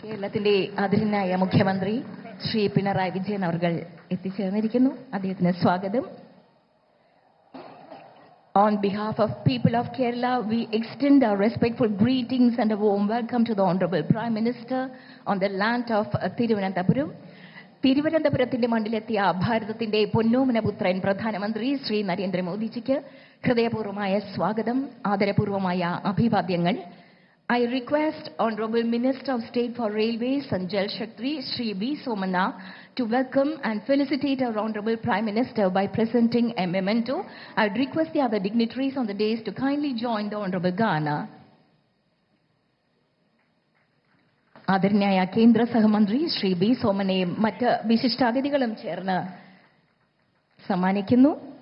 കേരളത്തിന്റെ ആദരണീയ മുഖ്യമന്ത്രി ശ്രീ പിണറായി വിജയൻ അവർ എത്തിച്ചേർന്നിരിക്കുന്നു. അദ്ദേഹത്തിന് സ്വാഗതം. On behalf of people of Kerala, we extend our respectful greetings and a warm welcome to the Honorable Prime Minister on the land of Thiruvananthapuram. തിരുവനന്തപുരത്തിന്റെ മണ്ണിലെത്തിയ ഭാരതത്തിന്റെ പൊന്നോമനപുത്രൻ പ്രധാനമന്ത്രി ശ്രീ നരേന്ദ്രമോദിജിക്ക് ഹൃദയപൂർവ്വമായ സ്വാഗതം, ആദരപൂർവ്വമായ അഭിവാദ്യങ്ങൾ. I request Honorable Minister of State for Railways and Jal Shakti, Shri V. Somana, to welcome and felicitate our Honorable Prime Minister by presenting a memento. I would request the other dignitaries on the dais to kindly join the Honorable Ghana. ആദരണീയ കേന്ദ്ര സഹമന്ത്രി Shri B സോമനെയും മറ്റ് വിശിഷ്ടാതിഥികളും ചേർന്ന് സമ്മാനിക്കുന്നു.